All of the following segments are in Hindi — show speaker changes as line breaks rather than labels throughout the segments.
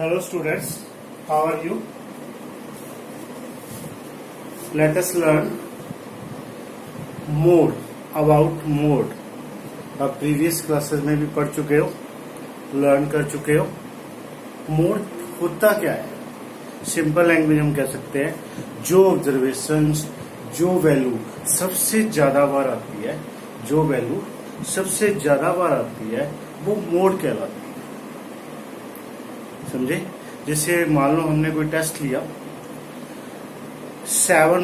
Hello students, how are you? Let us learn mode, about mode. आप प्रीवियस क्लासेस में भी पढ़ चुके हो, लर्न कर चुके हो। मोड होता क्या है? सिंपल लैंग्वेज हम कह सकते हैं जो ऑब्जर्वेशंस, जो वैल्यू सबसे ज्यादा बार आती है, जो वैल्यू सबसे ज्यादा बार आती है वो मोड कहलाती है। समझे? जैसे मान लो हमने कोई टेस्ट लिया, 7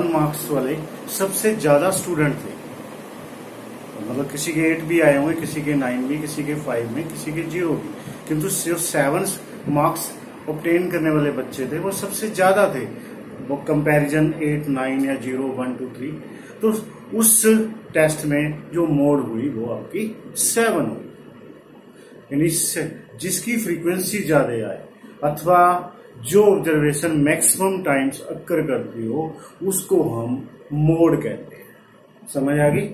मार्क्स वाले सबसे ज्यादा स्टूडेंट थे, मतलब किसी के 8 भी आए होंगे, किसी के 9 भी, किसी के 5 में, किसी के 0 भी, किंतु सिर्फ 7 मार्क्स ऑब्टेन करने वाले बच्चे थे वो सबसे ज्यादा थे। वो कंपैरिजन 8, 9 या 0, 1, 2, 3, तो उस टेस्ट में जो मोड हुई वो आपकी 7 हुई। यानी जिसकी फ्रीक्वेंसी ज्यादा आए अथवा जो ऑब्जर्वेशन मैक्सिमम टाइम्स अक्कर करती हो उसको हम मोड कहते हैं। समझ आ गई?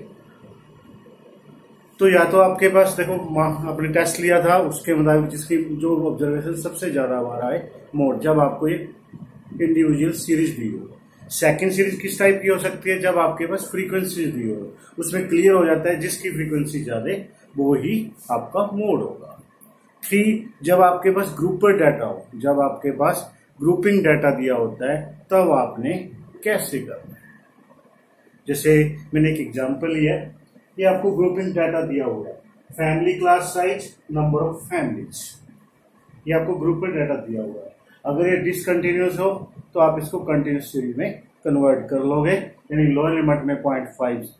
तो या तो आपके पास देखो आपने टेस्ट लिया था, उसके मुताबिक जिसकी जो ऑब्जर्वेशन सबसे ज्यादा बार आए मोड, जब आपको ये इंडिविजुअल सीरीज दी हो। सेकंड सीरीज किस टाइप की हो सकती है? जब आपके पास फ्रीक्वेंसी दी हो, उसमें क्लियर हो जाता है जिसकी फ्रीक्वेंसी ज्यादा वो ही आपका मोड होगा। 3, जब आपके पास ग्रुपर डाटा हो, जब आपके पास ग्रुपिंग डाटा दिया होता है तब आपने कैसे करना है। जैसे मैंने एक एग्जांपल लिया है, ये आपको ग्रुपिंग डाटा दिया हुआ है, family class size, number of families, ये आपको ग्रुपर डाटा दिया हुआ है। अगर ये डिसकंटिन्यूस हो तो आप इसको कंटिन्यूस सीरीज में कन्वर्ट कर लोगे, यानी लोअर लिमिट में 0.5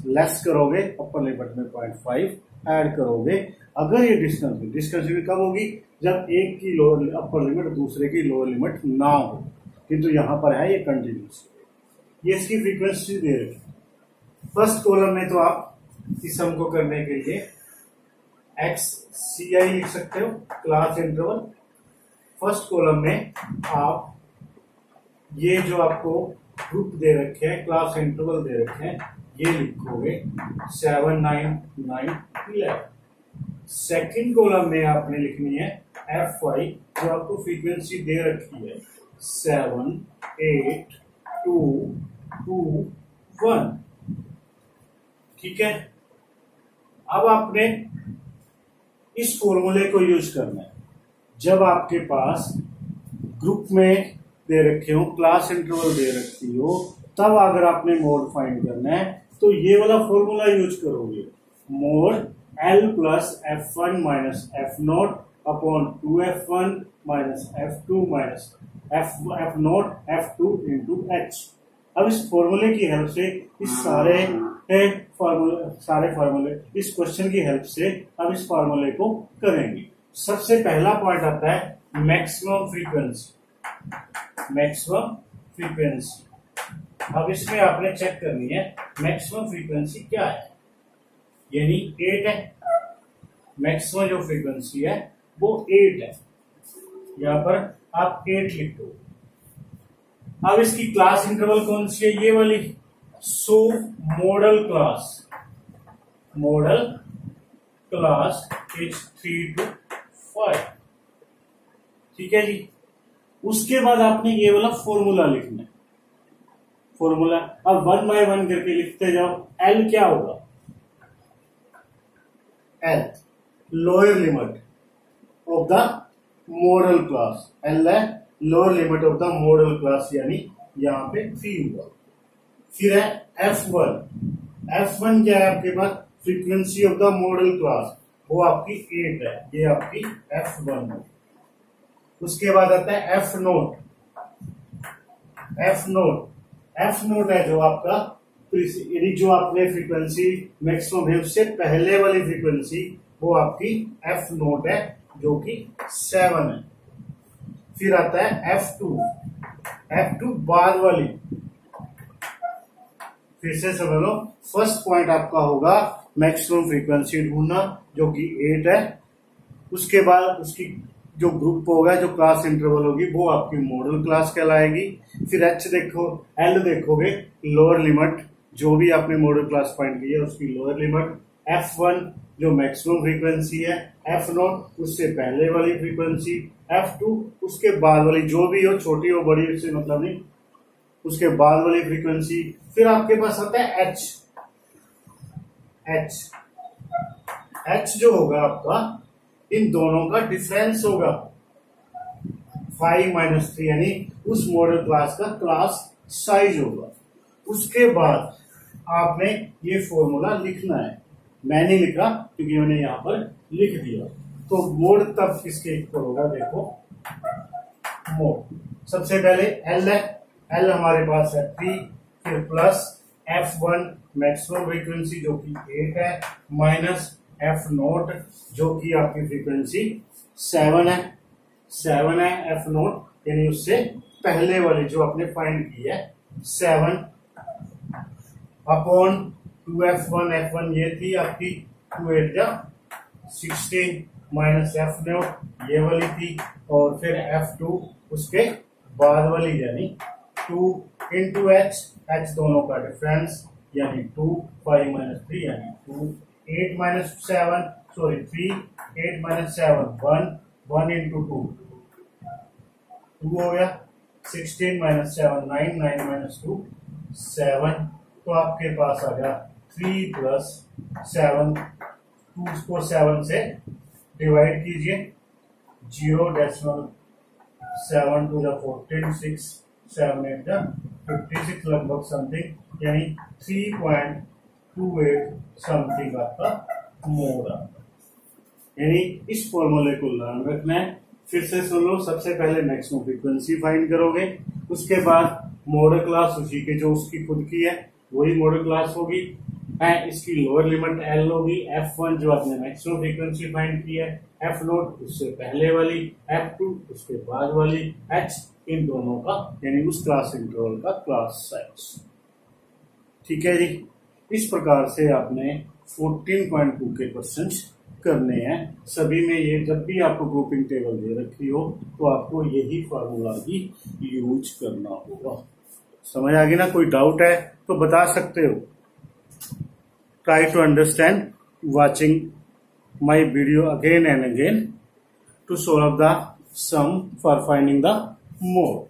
लेस करोगे, अपर लिमिट में 0.5 ऐड करोगे। अगर ये डिस्कंटिन्यूस कब होगी? जब एक की लोअर अपर लिमिट दूसरे की लोअर लिमिट ना हो, किंतु यहां पर है ये कंटिन्यूस। ये इसकी फ्रीक्वेंसी दे रखी है। फर्स्ट कॉलम में तो आप इस सम को करने के लिए XCI लिख सकते हो, क्लास इंटरवल। फर्स्ट कॉलम में आप ये जो आपको ग्रुप दे रखे हैं, क्लास इंटरवल दे रखे हैं, ये लिखोगे 7, 9, 9, 11। सेकेंड कॉलम में आपने लिखनी है FY, जो आपको फ्रीक्वेंसी दे रखी है 7, 8, 2, 2, 1। ठीक है, अब आपने इस फॉर्मूले को यूज करना है। जब आपके पास ग्रुप में दे रखे हो, क्लास इंटरवल दे रखी हो, तब अगर आपने मोड फाइंड करना है तो ये वाला फॉर्मूला यूज करोगे, mode L plus F1 minus F0 upon 2F1 minus F2 minus F0 F2 into H। अब इस फॉर्मूले की हेल्प से इस सारे फॉर्मूले इस क्वेश्चन की हेल्प से अब इस फॉर्मूले को करेंगे। सबसे पहला पॉइंट आता है मैक्सिमम फ्रीक्वेंसी। मैक्सिमम फ्रीक्वेंसी, अब इसमें आपने चेक करनी है मैक्सिमम फ्रीक्वेंसी क्या है, यानी 8 है। मैक्सिमम जो फ्रीक्वेंसी है वो 8 है, यहां पर आप 8 लिख दो। अब इसकी क्लास इंटरवल कौन सी है? ये वाली। सो मॉडल क्लास इज 3 to 5। ठीक है जी। उसके बाद आपने ये वाला फॉर्मूला लिखना है। फॉर्मूला अब 1 by 1 करके लिखते जाओ। L क्या होगा? L lower limit of the model class, L है lower limit of the model class, यानी यहां पे 3 हुआ। फिर है F1 क्या है आपके पास? Frequency of the model class, वो आपकी 8 है, ये आपकी F1 है। उसके बाद आता है F0 है जो आपका, यदि जो आपने फ्रीक्वेंसी मैक्सिमम है उससे पहले वाली फ्रीक्वेंसी वो आपकी F0 है, जो कि 7 है। फिर आता है F2 बाद वाली। फिर से समझ लो, फर्स्ट पॉइंट आपका होगा मैक्सिमम फ्रीक्वेंसी ढूंढना, जो कि 8 है। उसके बाद उसकी जो ग्रुप होगा, जो क्लास इंटरवल होगी, वो आपकी मॉडल क्लास कहलाएगी। फिर L देखोगे, लोअर लिमिट, जो भी आपने मॉडल क्लास फाइंड की है उसकी लोअर लिमिट। F1 जो मैक्सिमम फ्रीक्वेंसी है, F0 उससे पहले वाली फ्रीक्वेंसी, F2 उसके बाद वाली, जो भी हो छोटी हो बड़ी उससे मतलब नहीं, उसके बाद वाली फ्रीक्वेंसी। फिर आपके पास आता है H जो होगा आपका इन दोनों का डिफरेंस होगा 5-3 यानी उस मॉडल क्लास का क्लास साइज होगा। उसके बाद आपने ये फॉर्मूला लिखना है, मैंने लिखा क्योंकि मैंने यहां पर लिख दिया। तो मोड तब किसके इक्वल होगा, देखो मोड सबसे पहले L है, L हमारे पास है 3, फिर प्लस F1 मैक्सिमम फ्रीक्वेंसी जो कि 8 है, माइनस F0 जो कि आपकी फ्रीक्वेंसी 7 है F0 यानी उससे पहले वाली जो आपने फाइंड की है 7 अपॉन 2F1, F1 ये थी आपकी 2 8 16 माइनस F0 ये वाली थी, और फिर F2 उसके बाद वाली यानी 2 इंटू H दोनों का डिफरेंस यानी 2, 5 - 3 यानी 2, 8 - 7 सॉरी 3, 8 - 7 1 इंटू 2 हो गया, 16 - 7 9, 9 - 2 7, तो आपके पास आ गया 3 + 7, 2 को 7 से डिवाइड कीजिए, 0.7 to the 14 6 7 8 56 लगभग समथिंग यानी 3.28 समथिंग आपका मोड आता है। यानी इस फॉर्मूले को लर्न रखना है। फिर से सुन लो, सबसे पहले मैक्सिमम फ्रीक्वेंसी फाइंड करोगे, उसके बाद मॉडल क्लास उसी के जो उसकी खुद की है वही मॉडल क्लास होगी, इसकी लोअर लिमिट L होगी, F1 जो आपने मैक्सिमम फ्रीक्वेंसी फाइंड की है, F0 उससे पहले वाली, F2 उसके बाद वाली, H इन दोनों का यानी उस क्लास इंटरवल का क्लास साइज। ठीक है जी, इस प्रकार से आपने 14.2 के क्वेश्चंस करने हैं। सभी में ये जब भी आपको ग्रुपिंग टेबल दे रखी हो तो आपको यही फार्मूला ही यूज करना होगा। समझ आ गई ना? कोई डाउट है तो बता सकते हो। Try to understand watching my video again and again to solve the sum for finding the mode.